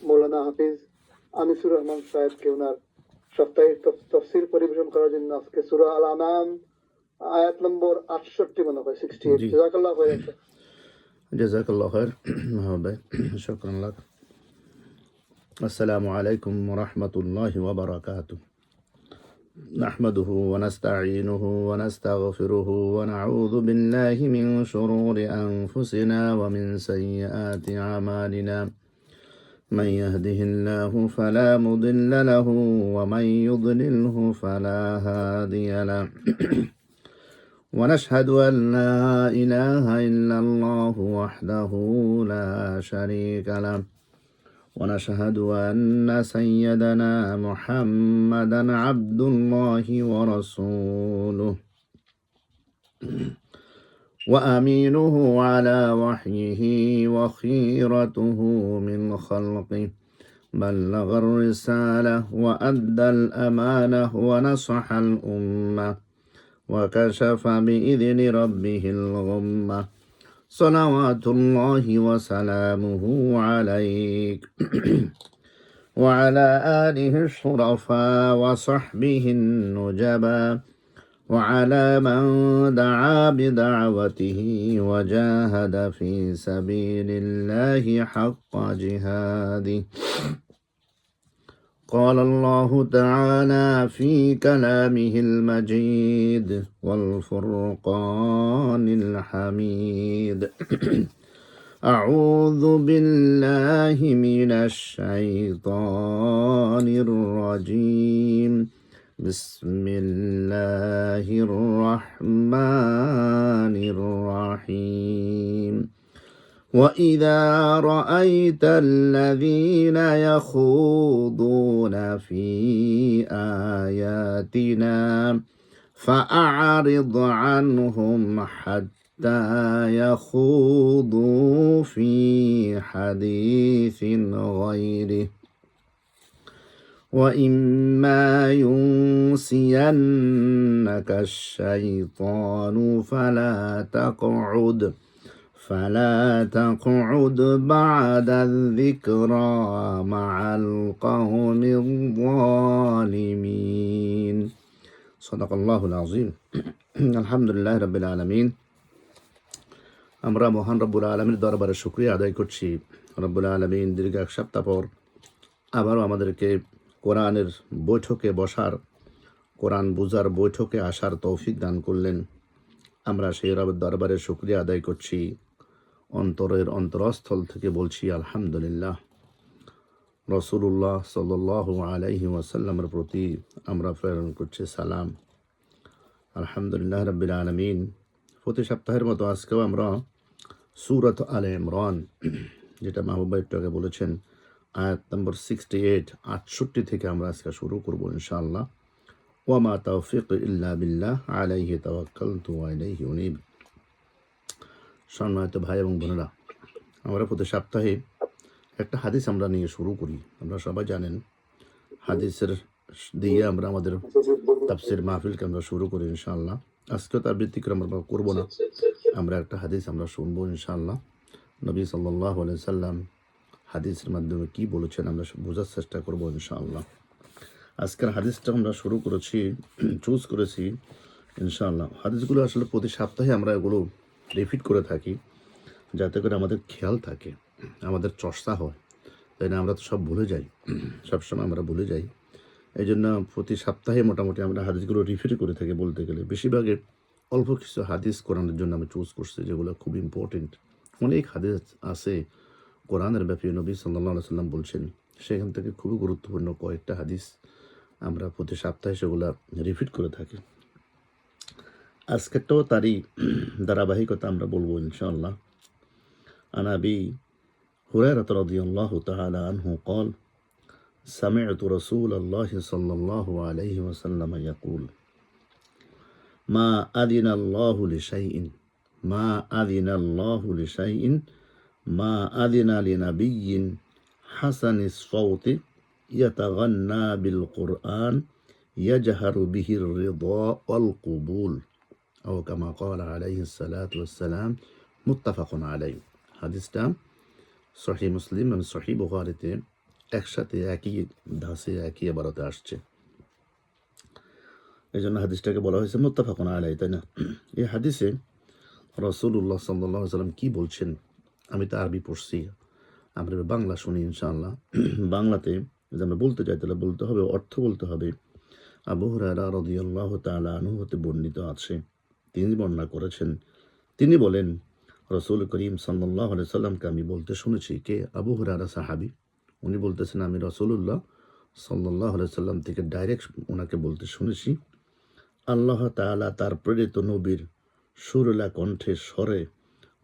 মৌলানা হাফিজ আনিসুর রহমান সাহেবকে ওনার সাপ্তাহিক তফসির পরিবেশন করার জন্য আজকে সূরা আল আনাম আয়াত নম্বর 68 মনে হয় 68 জাযাকাল্লাহু খাইরান। জাযাকাল্লাহু খাইর ভাই, শুকরান লাক। আসসালামু আলাইকুম ওয়া রাহমাতুল্লাহি ওয়া বারাকাতুহু। نحمده ونستعينه ونستغفره ونعوذ بالله من شرور أنفسنا ومن سيئات أعمالنا. من يهده الله فلا مضل له ومن يضلله فلا هادي له. ونشهد أن لا إله إلا الله وحده لا شريك له. ونشهد أن سيدنا محمدا عبد الله ورسوله وأمينه على وحيه وخيرته من خلقه. بلغ الرسالة وأدى الأمانة ونصح الأمة وكشف بإذن ربه الغمة. صلوات الله وسلامه عليك وعلى آله الشرفاء وصحبه النجبا وعلى من دعا بدعوته وجاهد في سبيل الله حق جهاده. قال الله تعالى في كلامه المجيد والفرقان الحميد. أعوذ بالله من الشيطان الرجيم. بسم الله الرحمن الرحيم. وإذا رأيت الذين يخوضون في آياتنا فأعرض عنهم حتى يخوضوا في حديث غيره. وإما ينسينك الشيطان فلا تقعد بعد الذكرى مع القوم الظالمين. صدق الله العظيم. আলহামদুলিল্লাহ রাব্বিল আলামিন। আমরা মহান রব্বুল আলামিনের দরবারে শুকরিয়া আদায় করছি। রব্বুল আলামিন দীর্ঘ এক সপ্তাহ পর আবারও আমাদেরকে কোরআনের বৈঠকে বসার, কোরআন বুঝার বৈঠকে আসার তৌফিক দান করলেন। আমরা সেই রবের দরবারে শুকরিয়া আদায় করছি। অন্তরের অন্তরস্থল থেকে বলছি আলহামদুলিল্লাহ। রাসূলুল্লাহ সাল্লাল্লাহু আলাইহি ওয়াসাল্লামের প্রতি আমরা প্রেরণ করছি সালাম। আলহামদুলিল্লাহ রাব্বিল আলামিন। প্রতি সপ্তাহের মতো আজকেও আমরা সূরাত আলে ইমরান, যেটা মাহবুব ভাই একটু আগে বলেছেন, আয়াত নম্বর 68 থেকে আমরা আজকে শুরু করব ইনশাআল্লাহ। ওয়া মা তাওফিক ইল্লা বিল্লাহ আলাইহি তাওয়াক্কালতু ওয়া ইলাইহি উনীব। সম্মানিত ভাই এবং বোনেরা, আমরা প্রতি সপ্তাহে একটা হাদিস আমরা নিয়ে শুরু করি। আমরা সবাই জানেন হাদিসের দিয়ে আমরা আমাদের তাফসীর মাহফিলকে আমরা শুরু করি ইনশাআল্লাহ। আজকেও তার ব্যতিক্রম আমরা করবো না। আমরা একটা হাদিস আমরা শুনবো ইনশাআল্লাহ। নবী সাল্লাল্লাহু আলাইহি সাল্লাম হাদিসের মাধ্যমে কি বলেছেন আমরা বোঝার চেষ্টা করবো ইনশাআল্লাহ। আজকের হাদিসটা আমরা শুরু করেছি, চুজ করেছি ইনশাআল্লাহ। হাদিসগুলো আসলে প্রতি সপ্তাহে আমরা এগুলো রিপিট করে থাকি, যাতে করে আমাদের খেয়াল থাকে, আমাদের চর্চা হয়, তাই না? আমরা তো সব ভুলে যাই, সবসময় আমরা ভুলে যাই। এই জন্য প্রতি সপ্তাহে মোটামুটি আমরা হাদিসগুলো রিপিট করে থাকি। বলতে গেলে বেশিরভাগে অল্প কিছু হাদিস কোরআনের জন্য আমি চুজ করছি, যেগুলো খুব ইম্পর্টেন্ট। অনেক হাদিস আছে কোরআনের ব্যাপারে, নবী সাল্লাল্লাহু আলাইহি সাল্লাম বলছেন, সেখান থেকে খুবই গুরুত্বপূর্ণ কয়েকটা হাদিস আমরা প্রতি সপ্তাহে সেগুলো রিপিট করে থাকি। আজকেরটাও তারই ধারাবাহিকতা আমরা বলবো ইনশাআল্লাহ। আন আবি হুরায়রা রাদিয়াল্লাহু তাআলা আনহু قال سمعت رسول الله صلى الله عليه وسلم يقول ما أذن الله لشيء ما أذن لنبي حسن الصوت يتغنى بالقرآن يجهر به الرضا والقبول أو كما قال عليه الصلاة والسلام মুত্তাফাকুন আলাইহি। হাদিসটা সহিহ মুসলিম এবং সহিহ বুখারীতে একসাথে একই ধাঁচে একই আবারতে আসছে। এই জন্য হাদিসটাকে বলা হয়েছে মুত্তাফাকুন আলাইহি, তাই না? এই হাদিসে রাসূলুল্লাহ সাল্লাল্লাহু আলাইহি ওয়াসাল্লাম কি বলছেন, আমি তো আরবি পড়ছি, আমরা বাংলা শুনি ইনশাআল্লাহ। বাংলাতে যদি আমরা বলতে চাই তাহলে বলতে হবে, অর্থ বলতে হবে। আবু হুরায়রা রাদিয়াল্লাহু তাআলা আনহু হতে বর্ণিত আছে, তিনি বর্ণনা করেছেন, তিনি বলেন রাসূল করিম সাল্লাল্লাহু আলাইহি সাল্লামকে আমি বলতে শুনেছি। কে? আবু হুরায়রা সাহাবী। উনি বলতেছেন আমি রাসূলুল্লাহ সাল্লাল্লাহু আলাইহি সাল্লাম থেকে ডাইরেক্ট ওনাকে বলতে শুনেছি, আল্লাহ তাআলা তার প্রেরিত নবীর সুরলা কণ্ঠে স্বরে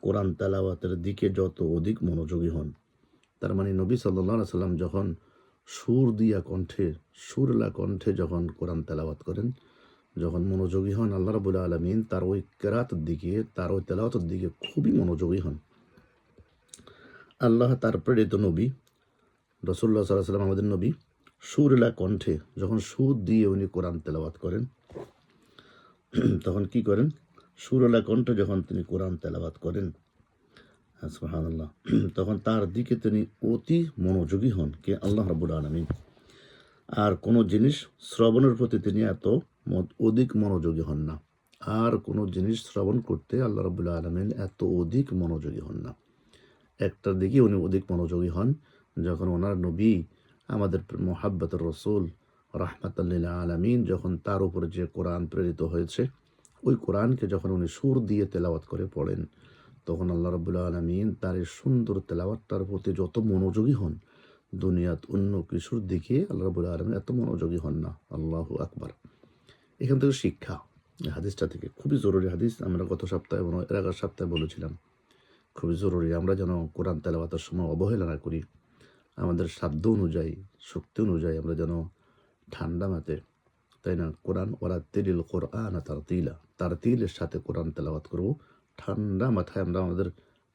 কোরআন তেলাওয়াতের দিকে যত অধিক মনোযোগী হন। তার মানে নবী সাল্লাল্লাহু আলাইহি সাল্লাম যখন সুরলা কণ্ঠে যখন কোরআন তেলাওয়াত করেন, যখন মনোযোগী হন, আল্লাহ রাব্বুল আলামিন তার ওই কেরাতের দিকে, তার ওই তেলাওয়াতের দিকে খুবই মনোযোগী হন। আল্লাহ তার প্রেরিত নবী রাসূলুল্লাহ সাল্লাল্লাহু আলাইহি সাল্লাম, আমাদের নবী, সুরলা কণ্ঠে যখন সুর দিয়ে উনি কোরআন তেলাওয়াত করেন, তখন কি করেন? সুরলা কণ্ঠে যখন তিনি কোরআন তেলাওয়াত করেন, সুবহানাল্লাহ, তখন তার দিকে তিনি অতি মনোযোগী হন। কে? আল্লাহ রাব্বুল আলামিন। আর কোনো জিনিস শ্রবণের প্রতি তিনি এত অধিক মনোযোগী হন না। আর কোনো জিনিস শ্রবণ করতে আল্লাহ রাব্বুল আলামিন এত অধিক মনোযোগী হন না। একটার দিকে উনি অধিক মনোযোগী হন, যখন ওনার নবী, আমাদের মুহাব্বতের রাসূল রাহমাতাল লিল আলামিন, যখন তার উপরে যে কোরআন প্রেরিত হয়েছে, ওই কোরআনকে যখন উনি সুর দিয়ে তেলাওয়াত করে পড়েন, তখন আল্লাহ রাব্বুল আলামিন তার এই সুন্দর তেলাওয়াতটার প্রতি যত মনোযোগী হন, দুনিয়াত অন্য কিছুর দিকে আল্লাহ রাব্বুল আলামিন এত মনোযোগী হন না। আল্লাহু আকবার। এখান থেকে শিক্ষা, এই হাদিসটা থেকে খুবই জরুরি হাদিস। আমরা গত সপ্তাহে এবং এর আগের সপ্তাহে বলেছিলাম, খুবই জরুরি আমরা যেন কোরআন তেলাওয়াতের সময় অবহেলা না করি। আমাদের সাধ্য অনুযায়ী, শক্তি অনুযায়ী আমরা যেন ঠান্ডা মাতে, তাই না, কোরআন ওয়ারাত্তিলিল কোরআন তারতিলের সাথে কোরআন তেলাওয়াত করব। ঠান্ডা মাথায় আমরা আমাদের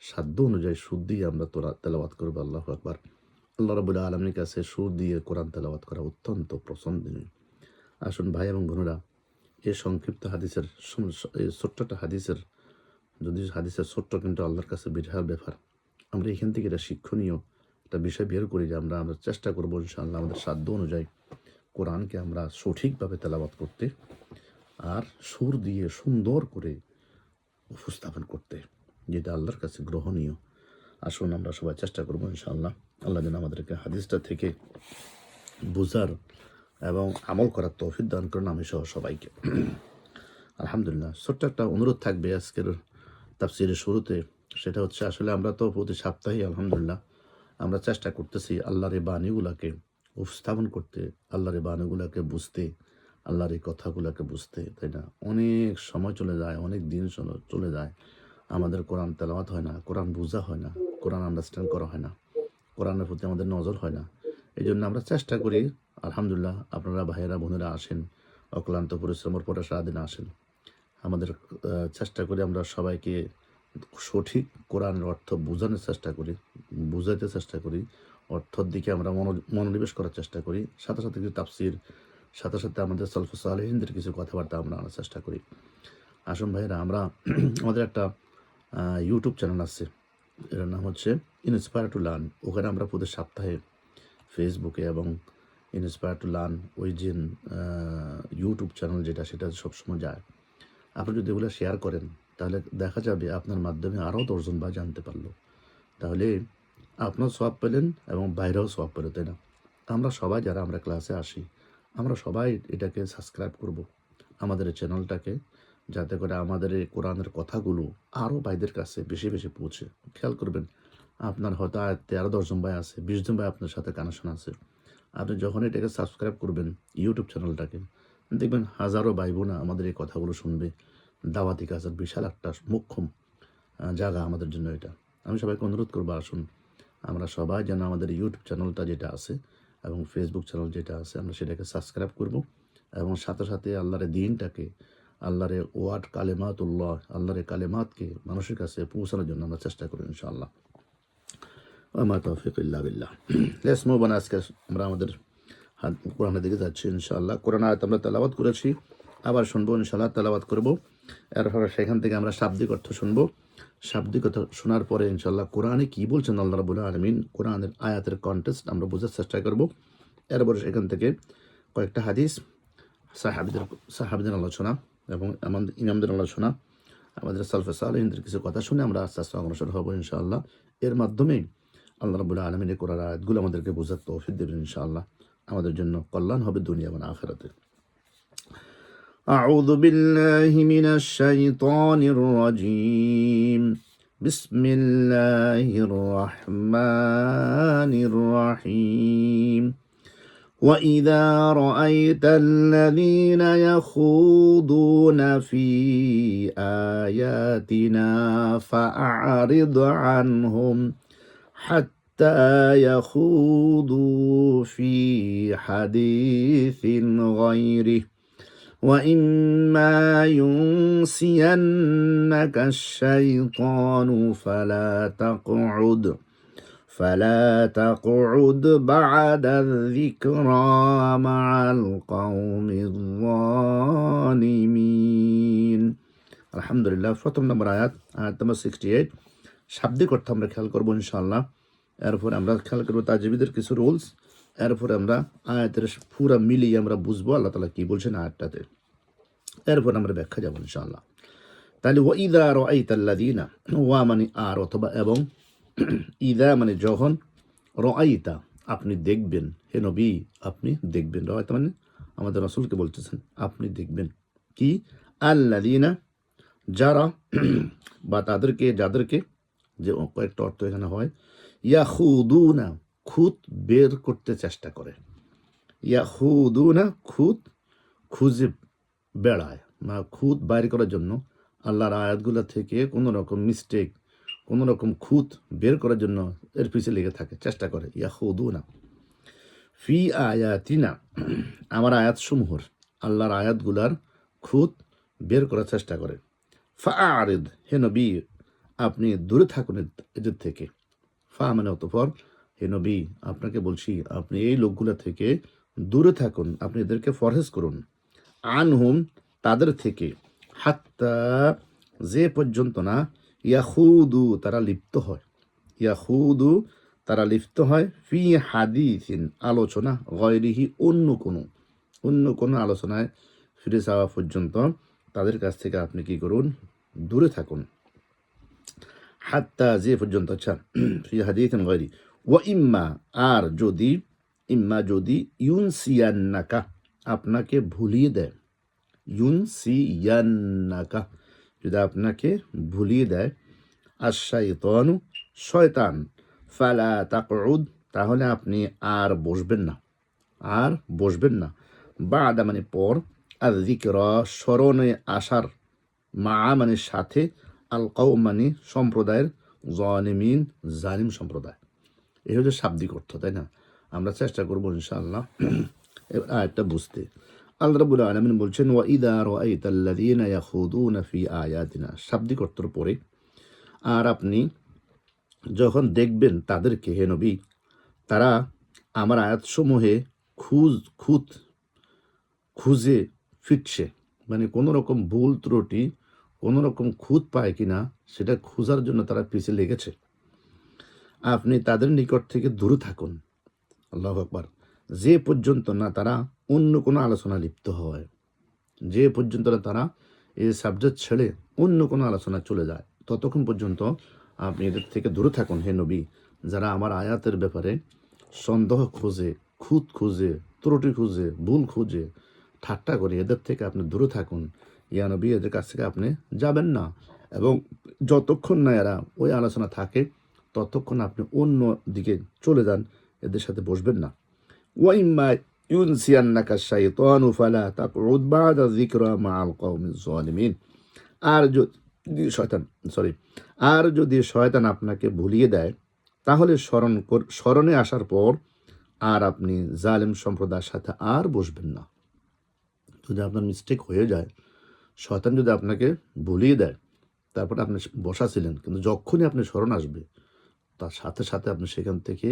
সাধ্য অনুযায়ী সুর দিয়ে আমরা তেলাওয়াত করবো। আল্লাহু আকবার। আল্লাহ রাব্বুল আলামিনের কাছে সুর দিয়ে কোরআন তেলাওয়াত করা অত্যন্ত পছন্দনীয়। আসুন ভাই এবং বোনেরা, এই সংক্ষিপ্ত হাদিসের, এই ছোট্টটা হাদিসের, যদি হাদিসের ছোট্ট, কিন্তু আল্লাহর কাছে বিরাট ব্যাপার। আমরা এখান থেকে এটা শিক্ষণীয় একটা বিষয় বের করি যে আমরা চেষ্টা করবো ইনশাআল্লাহ আমাদের সাধ্য অনুযায়ী কোরআনকে আমরা সঠিকভাবে তেলাওয়াত করতে, আর সুর দিয়ে সুন্দর করে উপস্থাপন করতে, যেটা আল্লাহর কাছে গ্রহণীয়। আসুন আমরা সবাই চেষ্টা করবো ইনশাআল্লাহ। আল্লাহ যেন আমাদেরকে হাদিসটা থেকে বুঝার এবং আমল করার তৌফিক দান করেন, আমি সহ সবাইকে। আলহামদুলিল্লাহ। ছোট্ট একটা অনুরোধ থাকবে আজকের তাফসিরের শুরুতে, সেটা হচ্ছে আসলে আমরা তো প্রতি সপ্তাহে আলহামদুলিল্লাহ আমরা চেষ্টা করতেছি আল্লাহর এই বাণীগুলাকে উপস্থাপন করতে, আল্লাহর এই বাণীগুলাকে বুঝতে, আল্লাহর এই কথাগুলাকে বুঝতে, তাই না? অনেক সময় চলে যায়, অনেক দিন চলে যায়, আমাদের কোরআন তেলাওয়াত হয় না, কোরআন বোঝা হয় না, কোরআন আন্ডারস্ট্যান্ড করা হয় না, কোরআনের প্রতি আমাদের নজর হয় না। এই জন্য আমরা চেষ্টা করি, আলহামদুলিল্লাহ আপনারা ভাইয়েরা বোনেরা আসেন, অক্লান্ত পরিশ্রমের পরে সারাদিন আসেন। আমাদের চেষ্টা করি আমরা সবাইকে সঠিক কোরআনের অর্থ বোঝানোর চেষ্টা করি, বুঝাইতে চেষ্টা করি, অর্থের দিকে আমরা মনোনিবেশ করার চেষ্টা করি, সাথে সাথে কিছু তাফসির, সাথে সাথে আমাদের সালফুস সালেহিনদের কিছু কথাবার্তা আমরা আনার চেষ্টা করি। আসুন ভাইয়েরা, আমরা আমাদের একটা ইউটিউব চ্যানেল আছে, এর নাম হচ্ছে ইন্সপায়ার টু লার্ন। ওখানে আমরা প্রতি সপ্তাহে ফেসবুকে এবং ইন্সপায়ার টু লার্ন, ওই যে ইউটিউব চ্যানেল যেটা, সেটা সবসময় যায়। আপনি যদি এগুলো শেয়ার করেন, তাহলে দেখা যাবে আপনার মাধ্যমে আরও 10 জন ভাই জানতে পারলো, তাহলে আপনার সওয়াব পেলেন এবং বাইরেও সওয়াব পেল, তাই না? আমরা সবাই যারা আমরা ক্লাসে আসি, আমরা সবাই এটাকে সাবস্ক্রাইব করব, আমাদের এই চ্যানেলটাকে, যাতে করে আমাদের এই কোরআনের কথাগুলো আরও ভাইদের কাছে বেশি বেশি পৌঁছে। খেয়াল করবেন, আপনার হয়তো আয়ত্তে আরও 10 জন ভাই আছে, 20 জন ভাই আপনার সাথে কানেকশন আছে। আপনি যখন এটাকে সাবস্ক্রাইব করবেন ইউটিউব চ্যানেলটাকে, দেখবেন হাজারো ভাই বোনা আমাদের এই কথাগুলো শুনবে। দাওয়াতি কাজের বিশাল একটা মোক্ষম জায়গা আমাদের জন্য এটা। আমি সবাইকে অনুরোধ করবো, আসুন আমরা সবাই যেন আমাদের ইউটিউব চ্যানেলটা যেটা আছে এবং ফেসবুক চ্যানেল যেটা আছে, আমরা সেটাকে সাবস্ক্রাইব করব, এবং সাথে সাথে আল্লাহর দিনটাকে, আল্লাহর ওয়ার্ড কালেমাতুল্লাহ, আল্লাহর কালেমাতকে মানুষের কাছে পৌঁছানোর জন্য আমরা চেষ্টা করি ইনশাআল্লাহ। ওয়া তাওফিক ইল্লা বিল্লাহ। Let's move on. আজকে আমরা আমাদের কোরআনের দিকে যাচ্ছি ইনশাআল্লাহ। কোরআন আয়াত আমরা তেলাওয়াত করেছি, আবার শুনবো ইনশাআল্লাহ, তেলাওয়াত করবো, এরপর সেখান থেকে আমরা শাব্দিক অর্থ শুনবো, শাব্দিকতা শোনার পরে ইনশাল্লাহ কোরআনে কি বলছেন আল্লাহ রাব্বুল আলামিন, কোরআনের আয়াতের কন্টেক্সট আমরা বোঝার চেষ্টা করব। এরপরে সেখান থেকে কয়েকটা হাদিস, সাহাবীদের আলোচনা এবং আমাদের ইমামদের আলোচনা, আমাদের সালফে সালেহিনদের কিছু কথা শুনে আমরা আস্তে আস্তে অগ্রসর হব ইনশাআল্লাহ। এর মাধ্যমে আল্লাহ রাব্বুল আলামিনের কোরআন আয়াতগুলো আমাদেরকে বোঝার তৌফিক দেবেন ইনশাআল্লাহ। আমাদের জন্য কল্যাণ হবে দুনিয়া এবং আখিরাতে। أعوذ بالله من الشيطان الرجيم. بسم الله الرحمن الرحيم. وإذا رأيت الذين يخوضون في آياتنا فأعرض عنهم حتى يخوضوا في حديث غيره وإما ينسينك الشيطان فلا تقعد بعد الذكرى مع القوم الظالمين. আলহামদুলিল্লাহ। প্রথম নম্বর আয়াত নম্বর 68, শাব্দিক অর্থ আমরা খেয়াল করবো ইনশাআল্লাহ। এরপর আমরা খেয়াল করবো তাজবিদের কিছু রুলস। এরপর আমরা আয়াতের পুরা মিলিয়ে আমরা বুঝবো আল্লাহ তাআলা কি বলছেন আয়াতটাতে। এরপর আমরা ব্যাখ্যা যাবো ইনশাআল্লাহ। তাহলে ওয়াইদা রাআইতাল্লাযীনা, ওয়া মানে আর অথবা এবং, ইদা মানে যখন, রাআইতা আপনি দেখবেন, হে নবী আপনি দেখবেন। রাআইতা মানে আমাদের রাসূলকে বলতেছেন আপনি দেখবেন কি, আল্লাযীনা যারা বা তাদেরকে, যাদেরকে, যে কয়েকটা অর্থ এখানে হয়, ইয়াখুদুনা খুঁত বের করতে চেষ্টা করে, ইয়াখুদুনা খুঁত খুঁজে বেড়ায়, বা খুঁত বাইর করার জন্য আল্লাহর আয়াতগুলো থেকে কোনো রকম মিস্টেক, কোনো রকম খুঁত বের করার জন্য এর পিছিয়ে লেগে থাকে, চেষ্টা করে। ইয়াখুদুনা ফি আয়াতিনা, আমার আয়াতসমূহর, আল্লাহর আয়াতগুলার খুঁত বের করার চেষ্টা করে। ফাআরিদ, হে নবী আপনি দূরে থাকুন এদের থেকে। ফা মানে অতঃপর, হে নবী আপনাকে বলছি আপনি এই লোকগুলা থেকে দূরে থাকুন, আপনি এদেরকে ফরহেজ করুন। আনহুম তাদের থেকে, হাত্তা যে পর্যন্ত না, ইয়াহুদু তারা লিপ্ত হয়, ইয়াহুদু তারা লিপ্ত হয়, ফি হাদিসিন আলোচনা, গয়রিহি অন্য কোনো আলোচনায় ফিরে যাওয়া পর্যন্ত তাদের কাছ থেকে আপনি কি করুন, দূরে থাকুন। হাত্তা যে পর্যন্ত, আচ্ছা, ফি হাদিসিন গয়রি, ওয়া ইম্মা আর যদি, ইম্মা যদি, ইউনসিয়ান্নাকা আপনাকে ভুলিয়ে দেয়, ইউনসিয়ান্নাকা যদি আপনাকে ভুলিয়ে দেয়, আশ-শাইতানু শয়তান, ফালা তাকউদ তাহলে আপনি আর বসবেন না, বাদা মানে পর, আর যিকরা স্মরণে আসার, মা মানে সাথে, আল কওম মানে সম্প্রদায়ের, যালিমিন জালিম সম্প্রদায়। এই হচ্ছে শাব্দিক অর্থ, তাই না? আমরা চেষ্টা করবো ইনশাআল্লাহ আয়াতটা বুঝতে। আল্লাহ রাব্বুল আলামিন বলছেন ওয়া ইযা রাআইতাল্লাযীনা ইয়াখুদুনা ফি আয়াতিনা, শাব্দিক অর্থের পরে, আর আপনি যখন দেখবেন তাদেরকে, হে নবী তারা আমার আয়াতসমূহে খুঁজে ফিরছে, মানে কোনো রকম ভুল ত্রুটি, কোনো রকম খুঁত পায় কিনা সেটা খোঁজার জন্য তারা পিছিয়ে লেগেছে, আপনি তাদের নিকট থেকে দূরে থাকুন। আল্লাহু আকবার। যে পর্যন্ত না তারা অন্য কোনো আলোচনা লিপ্ত হয়, যে পর্যন্ত না তারা এই সাবজেক্ট ছেড়ে অন্য কোনো আলোচনা চলে যায়, ততক্ষণ পর্যন্ত আপনি এদের থেকে দূরে থাকুন হে নবী। যারা আমার আয়াতের ব্যাপারে সন্দেহ খুঁজে, খুঁত খুঁজে, ত্রুটি খুঁজে, ভুল খুঁজে, ঠাট্টা করে, এদের থেকে আপনি দূরে থাকুন। ইয়া নবী এদের কাছ থেকে আপনি যাবেন না, এবং যতক্ষণ না এরা ওই আলোচনা থাকে ততক্ষণ আপনি অন্য দিকে চলে যান, এদের সাথে বসবেন না। ওয়াইম্মা ইউনসিয়ান্নাকা শাইতানু ফালা তাকউদ বা'দা যিকরা মা'আল কওমিজ যালিমিন, আর যদি শয়তান আপনাকে ভুলিয়ে দেয় তাহলে স্মরণে আসার পর আর আপনি জালিম সম্প্রদায়ের সাথে আর বসবেন না। যদি আপনার মিস্টেক হয়ে যায়, শয়তান যদি আপনাকে ভুলিয়ে দেয়, তারপরে আপনি বসা ছিলেন, কিন্তু যখনই আপনি স্মরণ আসবে তার সাথে সাথে আপনি সেখান থেকে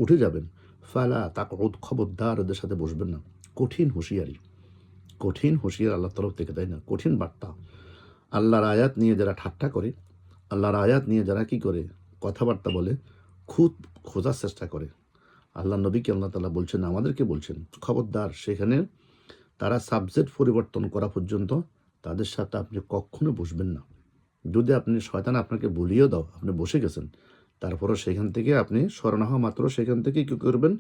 উঠে যাবেন। ফালা তাকউদ, খবরদার ওদের সাথে বসবেন না। কঠিন হুঁশিয়ার আল্লাহর তরফ থেকে, তাই না? কঠিন বার্তা। আল্লাহর আয়াত নিয়ে যারা ঠাট্টা করে, আল্লাহর আয়াত নিয়ে যারা কি করে কথাবার্তা বলে, খুদ খোঁজার চেষ্টা করে, আল্লাহ নবীকে আল্লাহ তাআলা বলছেন, আমাদেরকে বলছেন, খবরদার সেখানে তারা সাবজেক্ট পরিবর্তন করা পর্যন্ত তাদের সাথে আপনি কখনো বসবেন না। যদি আপনি শয়তান আপনাকে বলিয়েও দাও, আপনি বসে গেছেন, তারপরও সেখান থেকে আপনি স্মরণ হওয়া মাত্র সেখান থেকে কী করবেন,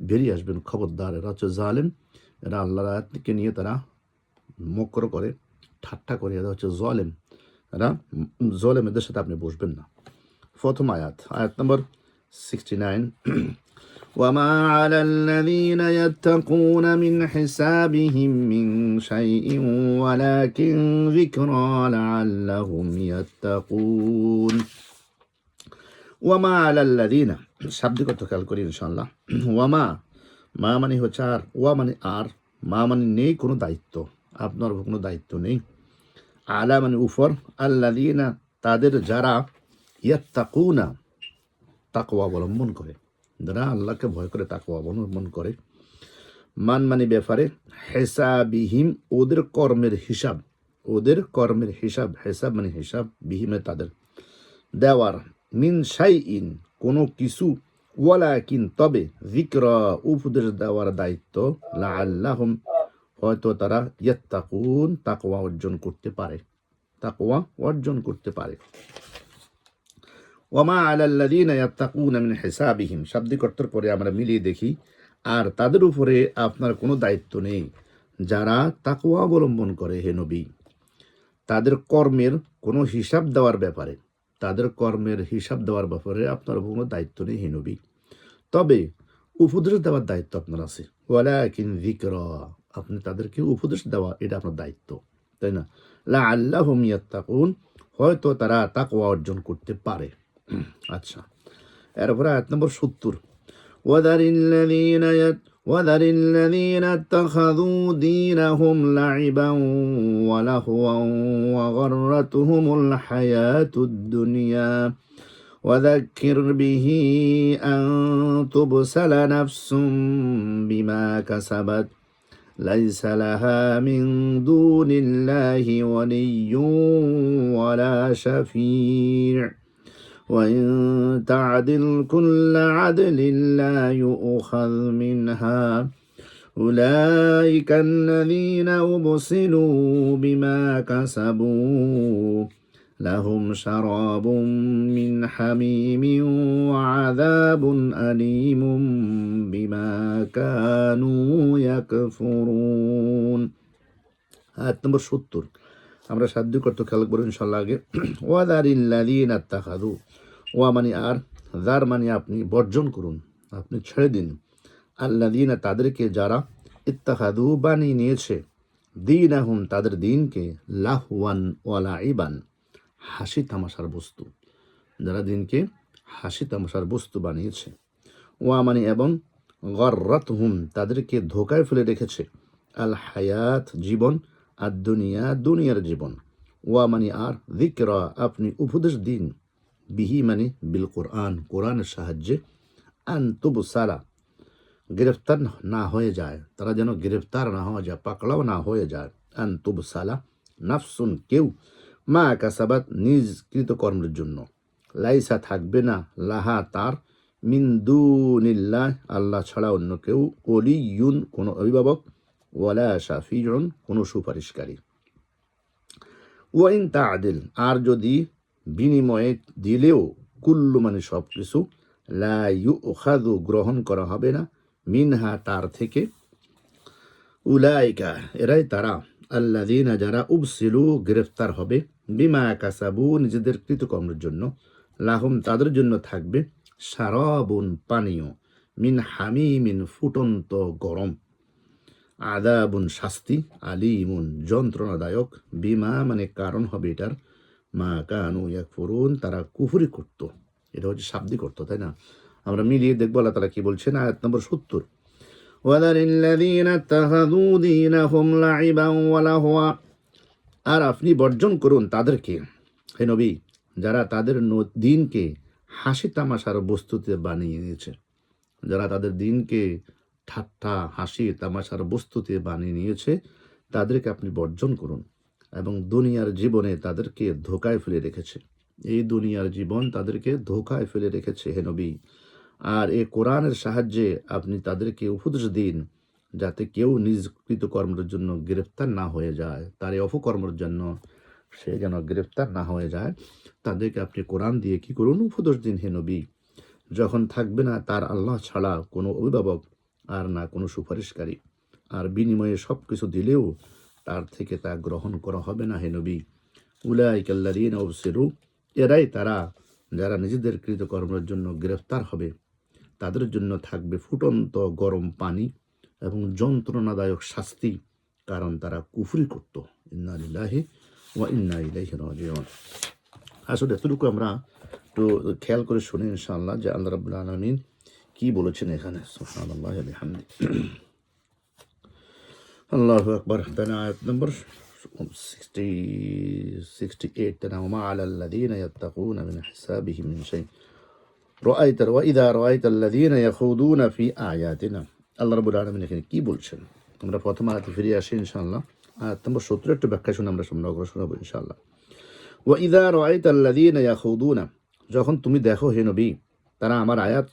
বেরিয়ে আসবেন। খবরদার, এরা হচ্ছে জালেম, এরা আল্লাহর আয়াতকে নিয়ে তারা মক্র করে, ঠাট্টা করে, এরা হচ্ছে জলেম, এরা জলেম, এদের সাথে আপনি বসবেন না। প্রথম আয়াত, আয়াত নম্বর 69 وما على الذين يتقون من حسابهم من شيء ولكن ذكرى لعلهم يتقون ওয়ামা আলাল্লাযিনা, শাব্দিক অর্থ খেয়াল করি ইনশাআল্লাহ। ওয়ামা, মা মানে হচ্ছে আর, ওয়া মানে আর, মা মানে নেই কোনো দায়িত্ব, আপনার উপর কোনো দায়িত্ব নেই। আলা মানে উপর, আল্লাযিনা তাদের যারা, ইয়াত্তাকুনা তাকওয়া অবলম্বন করে, যারা আল্লাহকে ভয় করে তাকওয়া অবলম্বন করে। মান মানে ব্যাপারে, হিসাবিহিম ওদের কর্মের হিসাব, ওদের কর্মের হিসাব, হিসাব মানে হিসাব, বিহিমে তাদের দেওয়ার, মিন শাইইন কোনো কিছু, ওয়ালাকিন তবে, যিকরা উপদেশ দেওয়ার দায়িত্ব, লাআল্লাহুম হয়তো তারা, ইয়াত্তাকুন তাকওয়া অর্জন করতে পারে, তাকওয়া অর্জন করতে পারে। ওয়ামা আলাল্লাযিনা ইয়াত্তাকুনা মিন হিসাবিহিম, শাব্দিক অর্থের পরে আমরা মিলিয়ে দেখি, আর তাদের উপরে আপনার কোনো দায়িত্ব নেই যারা তাকওয়া অবলম্বন করে হে নবী। তাদের কর্মের কোনো হিসাব দেওয়ার ব্যাপারে, তাদের কর্মের হিসাব দেওয়ার ব্যাপারে আপনার কোনো দায়িত্ব নেই হে নবী, তবে উপদেশ দেওয়ার দায়িত্ব আপনার আছে। ওয়ালাকিন যিকরা, আপনি তাদেরকে উপদেশ দেওয়া, এটা আপনার দায়িত্ব, তাই না? লাআল্লাহুম ইয়াত্তাকুন, হয়তো তারা তাকওয়া অর্জন করতে পারে। আচ্ছা, এরপরে আয়াত নম্বর 70 وذر الذين اتخذوا دينهم لعبا ولهوا وغرتهم الحياة الدنيا وذكر به أن تبسل نفس بما كسبت ليس لها من دون الله ولي ولا شفيع وإن تعدل كل عدل لا يؤخذ منها أولئك الذين أبسلوا بما كسبوا لهم شراب من حميم وعذاب أليم بما كانوا يكفرون। আয়াত নম্বর 70 আমরা শাব্দিক অর্থ খেয়াল করব ইনশাআল্লাহ আগে। ওয়াদারিল্লাযিনা ইত্তাখাযু, ওয়া মানে আর, যার মানে আপনি বর্জন করুন, আপনি ছেড়ে দিন, আল্লাযিনা তাদেরকে যারা, ইত্তাখাযু বানিয়ে নিয়েছে, দীনাহুম তাদের দিনকে, লাহওয়ান ওয়া লাইবান হাসি তামাশার বস্তু, যারা দিনকে হাসি তামাশার বস্তু বানিয়েছে। ওয়া মানে এবং, গররাতহুম তাদেরকে ধোকায় ফেলে রেখেছে, আল হায়াত জীবন, আর দুনিয়া দুনিয়ার জীবন। ওয়া মানে আর, যিকরা আপনি উপদেশ দিন, বিহি মানে বিল কোরআন কোরআনের সাহায্যে, আন তুবসালা গ্রেফতার না হয়ে যায়, তারা যেন গ্রেফতার না হয়ে যায়, পাকড়াও না হয়ে যায়। আন তুবসালা নাফসুন কেউ, মা কাসাবাত নিজ কৃত কর্মের জন্য, লাইসা থাকবে না, লাহা তার, মিন দুনিল্লাহ আল্লাহ ছাড়া অন্য কেউ, ওলিয়ুন কোনো অভিভাবক, ওয়ালা শাফিউন কোনো সুপারিশকারী। ওয়াইন তাআদিল আর যদি বিনিময়ে দিলেও, কুল্লু মানে সব কিছু, লা ইউখাযু গ্রহণ করা হবে না, মিনহা তার থেকে, উলাইকা এরাই তারা, আল্লাযীনা যারা, উবসিলু গ্রেফতার হবে, বিমা কাসাবু নিজেদের কৃতকর্মের জন্য, লাহুম তাদের জন্য থাকবে, শারাবুন পানীয়, মিন হামিমিন ফুটন্ত গরম, আযাবুন শাস্তি, আলীমুন যন্ত্রণাদায়ক, বিমা মানে কারণ হবে এটার, মা কানু ইয়াকফুরুন তারা কুফরি করত। এটা হচ্ছে শাব্দিক অর্থ, তাই না? আমরা মিলিয়ে দেখবো আল্লাহ তাআলা কি বলছেন। আয়াত নম্বর 70 ওয়াদারিল্লাযীনা ইত্তাখাযু দীনাহুম লাইবান ওয়া লাহওয়া, আর আপনি বর্জন করুন তাদেরকে হে নবী, যারা তাদের দিনকে হাসি তামাশার বস্তুতে বানিয়ে নিয়েছে, যারা তাদের দিনকে ঠাট্টা হাসি তামাশার বস্তুতে বানিয়ে নিয়েছে, তাদেরকে আপনি বর্জন করুন, এবং দুনিয়ার জীবনে তাদেরকে ধোকায় ফেলে রেখেছে। এই দুনিয়ার জীবন তাদেরকে ধোঁকায় ফেলে রেখেছে হে নবী। আর এই কোরআনের সাহায্যে আপনি তাদেরকে উপদেশ দিন যাতে কেউ নিজ কৃতকর্মের জন্য গ্রেফতার না হয়ে যায়, তার এই অপকর্মের জন্য সে যেন গ্রেফতার না হয়ে যায়। তাদেরকে আপনি কোরআন দিয়ে কি করুন, উপদেশ দিন হে নবী। যখন থাকবে না তার আল্লাহ ছাড়া কোনো অভিভাবক আর না কোনো সুপারিশকারী, আর বিনিময়ে সব কিছু দিলেও তার থেকে তা গ্রহণ করা হবে না হে নবী। উলাইকা আল্লাযীনা উবসিরু, এরাই তারা যারা নিজেদের কৃতকর্মের জন্য গ্রেফতার হবে। তাদের জন্য থাকবে ফুটন্ত গরম পানি এবং যন্ত্রণাদায়ক শাস্তি, কারণ তারা কুফরি করত। ইন্না লিল্লাহি ওয়া ইন্না ইলাইহি রাজিউন। আসলে এতটুকু আমরা একটু খেয়াল করে শুনি ইনশাআল্লাহ যে আল্লাহ রাব্বুল আলামিন কি বলেছেন এখানে। সুবহানাল্লাহি ওয়া বিহামদি। আল্লাহু আকবার। তাহলে আয়াত নম্বর 68 তানা ওয়া মা আলাল্লাযীনা ইয়াত্তাকুনা মিন হিসাবিহিম মিন শাই রাআইতা ওয়া ইযা রাআইতাল্লাযীনা ইয়াখুদুনা ফি আয়াতিনা। আল্লাহ রাব্বুল আলামিন এখানে কি বলছেন, আমরা প্রথম আয়াতে ফিরে আসি ইনশাআল্লাহ। আয়াত নম্বর 17 একটু ব্যাখ্যা শুনে আমরা সামনে অগ্রসর হব ইনশাআল্লাহ। ওয়া ইযা রাআইতাল্লাযীনা ইয়াখুদুনা, যখন তুমি দেখো হে নবী তারা আমার আয়াত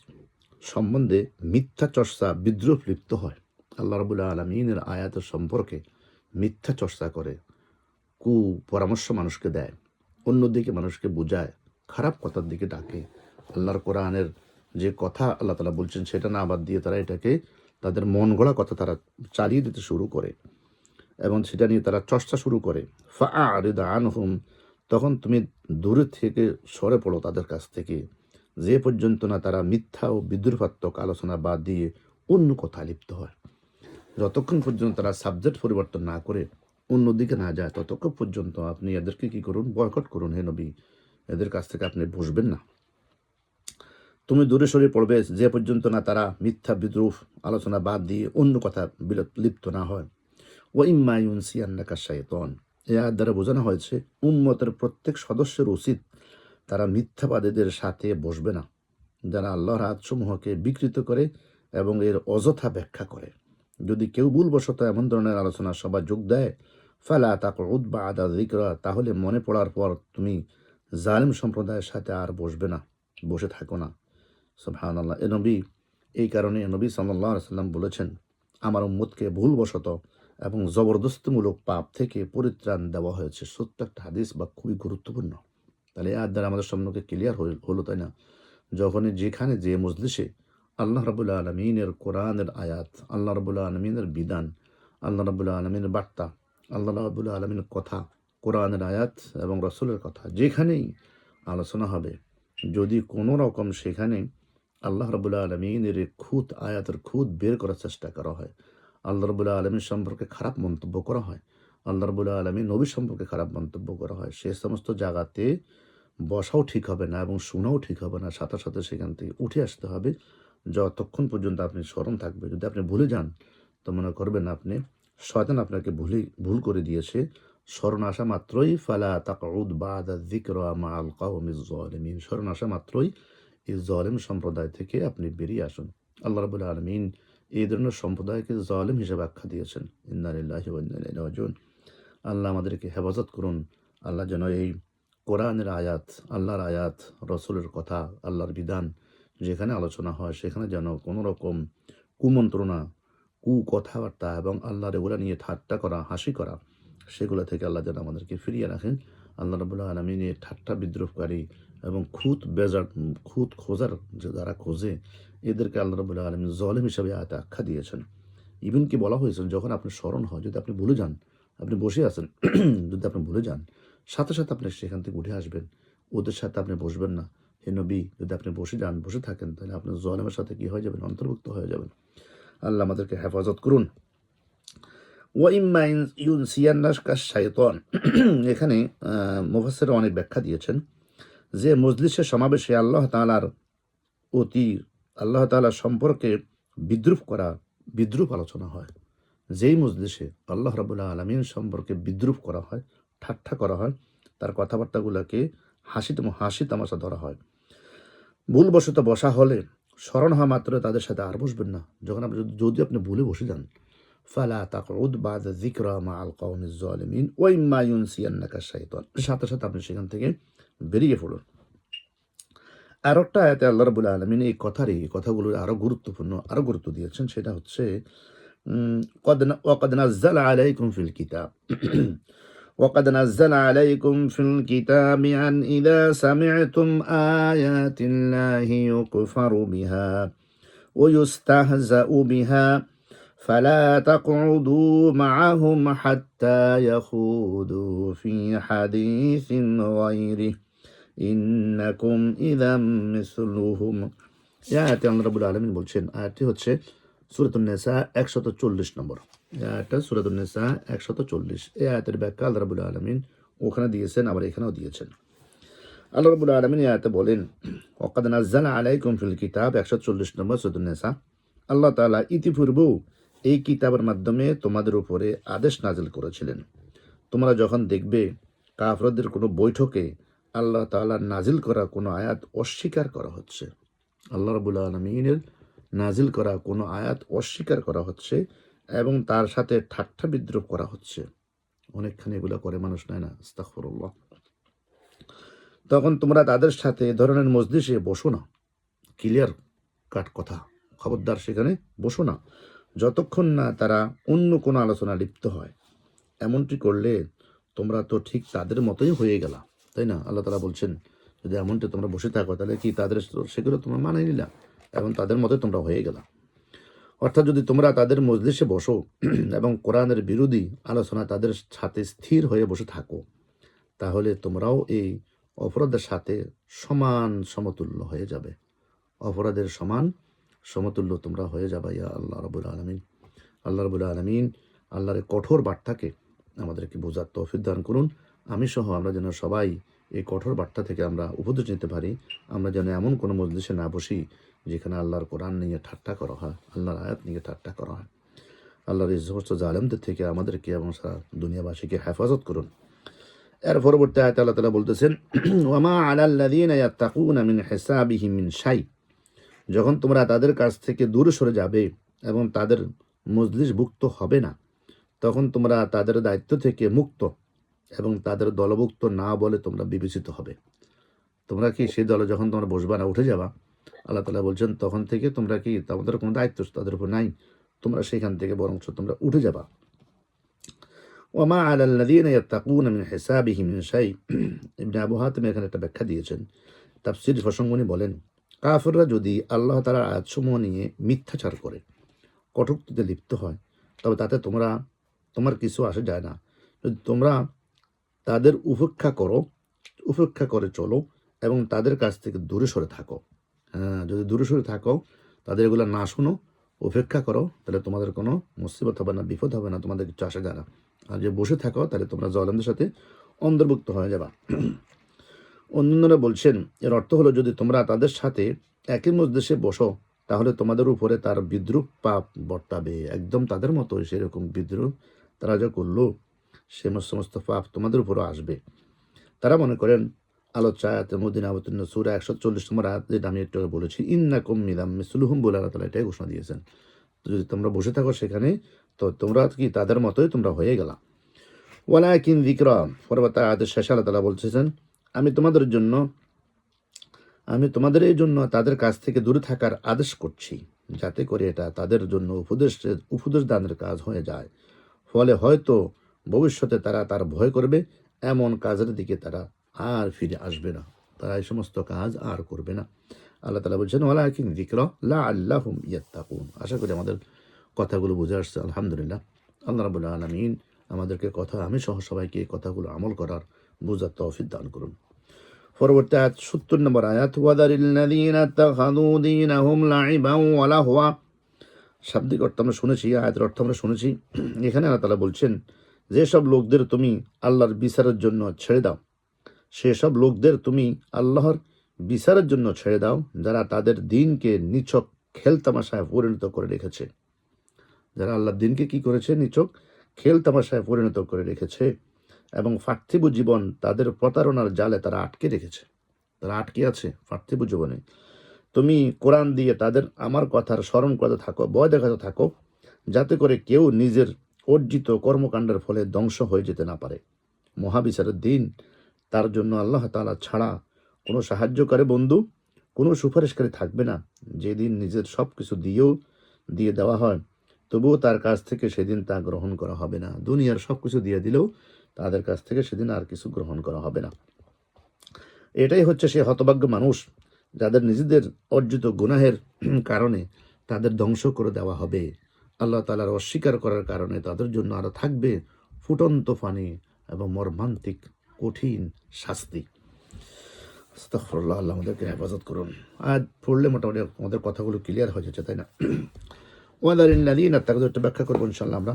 সম্বন্ধে মিথ্যা চর্চা বিদ্রুপ লিপ্ত হয়। আল্লাহ রাব্বুল আলামিনের আয়াতের সম্পর্কে মিথ্যা চর্চা করে, কু পরামর্শ মানুষকে দেয়, অন্যদিকে মানুষকে বোঝায়, খারাপ কথার দিকে ডাকে। আল্লাহর কোরআনের যে কথা আল্লাহ তাআলা বলছেন সেটা না বাদ দিয়ে তারা এটাকে তাদের মন গড়া কথা তারা চালিয়ে দিতে শুরু করে এবং সেটা নিয়ে তারা চর্চা শুরু করে। ফাআরিদ আনহুম, তখন তুমি দূরে থেকে সরে পড়ো তাদের কাছ থেকে, যে পর্যন্ত না তারা মিথ্যা ও বিদ্রুপাত্মক আলোচনা বাদ দিয়ে অন্য কথা লিপ্ত হয়। যতক্ষণ পর্যন্ত তারা সাবজেক্ট পরিবর্তন না করে অন্যদিকে না যায়, ততক্ষণ পর্যন্ত আপনি এদেরকে কি করুন, বয়কট করুন হে নবী। এদের কাছ থেকে আপনি বসবেন না, তুমি দূরে সরে পড়বে যে পর্যন্ত না তারা মিথ্যা বিদ্রুপ আলোচনা বাদ দিয়ে অন্য কথা লিপ্ত না হয়। ওয়া ইম্মা ইউনসিয়ান্নাকা শাইতান, এর দ্বারা বোঝানো হয়েছে উম্মতের প্রত্যেক সদস্যের উচিত তারা মিথ্যাবাদীদের সাথে বসবে না, যারা আল্লাহর আয়াতসমূহকে বিকৃত করে এবং এর অযথা ব্যাখ্যা করে। যদি কেউ ভুলবশত এমন ধরনের আলোচনা সভা যোগ দেয়, ফালা তাকউদ বা'দা যিকরা, তাহলে মনে পড়ার পর তুমি জালিম সম্প্রদায়ের সাথে আর বসবে না, বসে থাকো না। সুবহানাল্লাহ। এ নবী, এই কারণে নবী সাল্লাল্লাহু আলাইহি ওয়াসাল্লাম বলেছেন আমার উম্মতকে ভুলবশত এবং জবরদস্তিমূলক পাপ থেকে পরিত্রাণ দেওয়া হয়েছে। সত্য একটা হাদিস বা খুবই গুরুত্বপূর্ণ। তাহলে এই আয়াত দ্বারা আমাদের সম্মুখে ক্লিয়ার হলো, তাই না? যখনই যেখানে যে মজলিসে আল্লাহ রাব্বুল আলামিনের কোরআনের আয়াত, আল্লাহ রাব্বুল আলামিনের বিধান, আল্লাহ রাব্বুল আলামিনের বার্তা, আল্লাহ রাব্বুল আলামিনের কথা, কোরআনের আয়াত এবং রাসূলের কথা যেখানেই আলোচনা হবে, যদি কোনো রকম সেখানে আল্লাহ রাব্বুল আলামিনের খুঁত আয়াতের খুঁত বের করার চেষ্টা করা হয়, আল্লাহ রাব্বুল আলামিন সম্পর্কে খারাপ মন্তব্য করা হয়, আল্লাহ রাব্বুল আলামিন নবী সম্পর্কে খারাপ মন্তব্য করা হয়, সে সমস্ত জায়গাতে বসাও ঠিক হবে না এবং শোনাও ঠিক হবে না। সাথে সাথে সেখান থেকে উঠে আসতে হবে যতক্ষণ পর্যন্ত আপনি স্মরণ থাকবে। যদি আপনি ভুলে যান তো মনে করবেন আপনি শয়তান আপনাকে ভুল করে দিয়েছে। স্মরণ আসা মাত্রই ফালা তাকউদ বা'দা যিকরা মা'আল কওমিজ যালিমিন, স্মরণ আসা মাত্রই এই জালিম সম্প্রদায় থেকে আপনি বেরিয়ে আসুন। আল্লাহ রাব্বুল আলামিন এই ধরনের সম্প্রদায়কে জালিম হিসেবে আখ্যা দিয়েছেন। ইন্না লিল্লাহি ওয়া ইন্না ইলাইহি রাজিউন। আল্লাহ আমাদেরকে হেফাজত করুন। আল্লাহ যেন এই কোরআনের আয়াত, আল্লাহর আয়াত, রসুলের কথা, আল্লাহর বিধান যেখানে আলোচনা হয় সেখানে যেন কোনো রকম কুমন্ত্রণা, কথাবার্তা এবং আল্লাহর এগুলা নিয়ে ঠাট্টা করা, হাসি করা, সেগুলো থেকে আল্লাহ যেন আমাদেরকে ফিরিয়ে রাখেন। আল্লাহ রাব্বুল আলামিন এই ঠাট্টা বিদ্রুপকারী এবং খুঁত খোঁজার যে যারা খোঁজে, এদেরকে আল্লাহ রাব্বুল আলামিন জালিম হিসেবে আয়াতে আখ্যা দিয়েছেন। ইভেন কি বলা হয়েছে, যখন আপনি স্মরণ হয়, যদি আপনি ভুলে যান, আপনি বসে আছেন, যদি আপনি ভুলে যান, সাথে সাথে আপনি সেখান থেকে উঠে আসবেন, ওদের সাথে আপনি বসবেন না। হে নবী, যদি আপনি বসে থাকেন তাহলে আপনি জালিমের সাথে কি হয়ে যাবেন, অন্তর্ভুক্ত হয়ে যাবেন। আল্লাহ আমাদেরকে হেফাজত করুন। ওয়া ইম্মা ইউনসিয়ান্নাকা শাইতান, এখানে মুফাসসিররা অনেক ব্যাখ্যা দিয়েছেন যে মজলিসের সমাবেশে আল্লাহ তাআলার সম্পর্কে বিদ্রুপ আলোচনা হয়। যেই মজলিসে আল্লাহ রাব্বুল আলামিন সম্পর্কে বিদ্রুপ করা হয়, ঠাট্টা করা হয়, তার কথাবার্তাগুলোকে হাসি তামাশা ধরা হয়, ভুলবশত বসা হলে স্মরণ হওয়া মাত্র তাদের সাথে আর বসবেন না। যদি আপনি ভুলে বসে যান, ফালা তাকউদ বা'দা যিকরা মা'আল কওমিজ যালিমিন ওয়া ইম্মা ইউনসিয়ান্নাকা শাইতান, সাথে সাথে আপনি সেখান থেকে বেরিয়ে পড়ুন। আর একটা আয়াতে আল্লাহ রাব্বুল আলামিন এই কথাগুলো আরো গুরুত্বপূর্ণ, আরো গুরুত্ব দিয়েছেন। সেটা হচ্ছে وقد نزل عليكم في الكتاب وقد نزل عليكم في الكتاب أن إذا سمعتم آيات الله يكفر بها ويستهزأ بها فلا تقعدوا معهم حتى يخوضوا في حديث غيره إنكم إذا مثلهم। এই আয়াতে আল্লাহ রাব্বুল আলামিন বলছেন, আয়াতটি হচ্ছে সূরাতুন নিসা 140 নম্বর। এই আয়াতটা সূরাতুন নিসা 140। এই আয়াতের ব্যাখ্যা আল্লাহ রাব্বুল আলামিন ওখানে দিয়েছেন, আবার এখানেও দিয়েছেন। আল্লাহ রাব্বুল আলামিন এই আয়াতে বলেন, ওয়াকাদ নাযালা আলাইকুম ফিল কিতাব 140 নম্বর সূরাতুন নিসা। আল্লাহ তাআলা ইতিপূর্বেও এই কিতাবের মাধ্যমে তোমাদের উপরে আদেশ নাজিল করেছিলেন। তোমরা যখন দেখবে কাফেরদের কোনো বৈঠকে আল্লাহ তাআলার নাজিল করা কোনো আয়াত অস্বীকার করা হচ্ছে, আল্লাহ রাব্বুল আলামিনের নাজিল করা কোনো আয়াত অস্বীকার করা হচ্ছে এবং তার সাথে ঠাট্টা বিদ্রুপ করা হচ্ছে, অনেকখানি এগুলো করে মানুষ, নাই না? আস্তাগফিরুল্লাহ। তখন তোমরা তাদের সাথে এ ধরনের মজলিসে বসো না। ক্লিয়ার কাট কথা, খবরদার সেখানে বসো না যতক্ষণ না তারা অন্য কোনো আলোচনা লিপ্ত হয়। এমনটি করলে তোমরা তো ঠিক তাদের মতোই হয়ে গেলা, তাই না? আল্লাহ তাআলা বলছেন, যদি এমনটি তোমরা বসে থাকো তাহলে কি তাদের সেগুলো তোমরা মানিয়ে নিলা এবং তাদের মতোই তোমরা হয়ে গেলা। অর্থাৎ যদি তোমরা তাদের মজলিসে বসো এবং কোরআনের বিরোধী আলোচনা তাদের সাথে স্থির হয়ে বসে থাকো, তাহলে তোমরাও এই অপরাধের সাথে সমান সমতুল্য হয়ে যাবে। অপরাধের সমান সমতুল্য তোমরা হয়ে যাবে। ইয়া আল্লাহ রাব্বুল আলামিন, আল্লাহ রাব্বুল আলামিন আল্লাহর এই কঠোর বার্তাকে আমাদেরকে বোঝার তৌফিক দান করুন। আমি সহ আমরা যেন সবাই এই কঠোর বার্তা থেকে আমরা উপদেশ নিতে পারি। আমরা যেন এমন কোনো মজলিসে না বসি যেখানে আল্লাহর কোরআন নিয়ে ঠাট্টা করা হয়, আল্লাহর আয়াত নিয়ে ঠাট্টা করা হয়। আল্লাহর এই সমস্ত জালেমদের থেকে আমাদেরকে এবং সারা দুনিয়াবাসীকে হেফাজত করুন। এর পরবর্তী আয়াতে আল্লাহ তাআলা বলতেছেন, ওয়ামা আলাল্লাযীনা ইয়াত্তাকুনা মিন হিসাবিহিম মিন শাই। যখন তোমরা তাদের কাছ থেকে দূরে সরে যাবে এবং তাদের মজলিসভুক্ত হবে না, তখন তোমরা তাদের দায়িত্ব থেকে মুক্ত এবং তাদের দলভুক্ত না বলে তোমরা বিবেচিত হবে। তোমরা কি সেই দলে যখন তোমরা বসবা না, উঠে যাবা, আল্লাহ তাআলা বলছেন তখন থেকে তোমরা কি তোমাদের কোনো দায়িত্ব তাদের উপর নাই, তোমরা সেখান থেকে বরঞ্চ তোমরা উঠে যাবা। ওয়ামা আলাল্লাযীনা ইয়াত্তাকুনা মিন হিসাবিহিম মিন শাই। ইবনে আবু হাতিম এখানে একটা ব্যাখ্যা দিয়েছেন। তাফসীর প্রসঙ্গনি বলেন, কাফেররা যদি আল্লাহ তাআলার আয়াতসমূহ নিয়ে মিথ্যাচার করে, কটূক্তিতে লিপ্ত হয়, তবে তাতে তোমার কিছু আসে যায় না। যদি তোমরা তাদের উপেক্ষা করে চলো এবং তাদের কাছ থেকে দূরে সরে থাকো। হ্যাঁ, যদি দূরে সরে থাকো, তাদের এগুলো না শুনো, উপেক্ষা করো, তাহলে তোমাদের কোনো মুসিবত হবে না, বিপদ হবে না, তোমাদের কিছু আসে যায় না। আর যে বসে থাকো তাহলে তোমরা জালেমদের সাথে অন্তর্ভুক্ত হয়ে যাবা। অন্যান্যরা বলছেন, এর অর্থ হলো যদি তোমরা তাদের সাথে একই মজলিসে বসো তাহলে তোমাদের উপরে তার বিদ্রুপ পাপ বর্তাবে, একদম তাদের মতো সেরকম বিদ্রুপ তারা যা করলো সে সমস্ত পাপ তোমাদের উপরও আসবে। তারা মনে করেন আলোচ্য আয়াতে মদিনা অবতীর্ণ সূরা 140 নম্বর আয়াত, যেটা আমি একটু বলেছি, ইন্নাকুম মিসলুহুম বলে আল্লাহ তাআলা এটাই ঘোষণা দিয়েছেন। তো যদি তোমরা বসে থাকো সেখানে, তো তোমরা কি তাদের মতোই তোমরা হয়ে গেলা। ওয়ালাকিন যিকরা, পরবর্তী আয়াতের শেষে আল্লাহ তাআলা বলতেছেন, আমি তোমাদের এই জন্য তাদের কাছ থেকে দূরে থাকার আদেশ করছি, যাতে করে এটা তাদের জন্য উপদেশ দানের কাজ হয়ে যায়। ফলে হয়তো ভবিষ্যতে তারা তার ভয় করবে, এমন কাজের দিকে তারা আর ফিরে আসবে না, তারা এই সমস্ত কাজ আর করবে না। আল্লাহ তাআলা বলছেন, ওয়ালাকিন যিকরা লাআল্লাহুম ইয়াত্তাকুন। আশা করি আমাদের কথাগুলো বুঝে আসছে। আলহামদুলিল্লাহ, আল্লাহ রাব্বুল আলামিন আমাদেরকে আমি সহ সবাইকে এই কথাগুলো আমল করার বুঝার তৌফিক দান করুন। পরবর্তী আয়াত 70 নম্বর আয়াত, ওয়াদারিল্লাযীনা ইত্তাখাযু দীনাহুম লাইবান ওয়া লাহওয়া। শাব্দিক অর্থ আমরা শুনেছি, আয়াতের অর্থ আমরা শুনেছি। এখানে আল্লাহ তাআলা বলছেন, যেসব লোকদের তুমি আল্লাহর বিচারের জন্য ছেড়ে দাও, সেসব লোকদের তুমি আল্লাহর বিচারের জন্য ছেড়ে দাও যারা তাদের দিনকে নিছক খেলতামাশায় পরিণত করে রেখেছে। যারা আল্লাহর দিনকে কি করেছে? নিছক খেলতামাশায় পরিণত করে রেখেছে এবং পার্থিব জীবন তাদের প্রতারণার জালে তারা আটকে রেখেছে। তারা আটকে আছে পার্থিব জীবনে। তুমি কোরআন দিয়ে তাদের আমার কথার স্মরণ করতে থাকো, ভয় দেখাতে থাকো, যাতে করে কেউ নিজের অর্জিত কর্মকাণ্ডের ফলে ধ্বংস হয়ে যেতে না পারে। মহাবিচারের দিন তার জন্য আল্লাহ তাআলা ছাড়া কোনো সাহায্যকারী বন্ধু, কোনো সুপারিশকারী থাকবে না। যেদিন নিজের সব কিছু দিয়ে দেওয়া হয়, তবুও তার কাছ থেকে সেদিন তা গ্রহণ করা হবে না। দুনিয়ার সব কিছু দিয়ে দিলেও তাদের কাছ থেকে সেদিন আর কিছু গ্রহণ করা হবে না। এটাই হচ্ছে সে হতভাগ্য মানুষ যাদের নিজেদের অর্জিত গুনাহের কারণে তাদের ধ্বংস করে দেওয়া হবে। আল্লাহ তাআলার অস্বীকার করার কারণে তাদের জন্য আরো থাকবে ফুটন্ত পানি এবং মর্মান্তিক কঠিন শাস্তি। আস্তাগফিরুল্লাহ, আল্লাহ আমাদেরকে হেফাজত করুন। আজ পড়লে মোটামুটি আমাদের কথাগুলো ক্লিয়ার হয়ে যাচ্ছে, তাই না? ওয়াদারিল্লাযীনা তাখাযু, একটু ব্যাখ্যা করবো ইনশাআল্লাহ আমরা।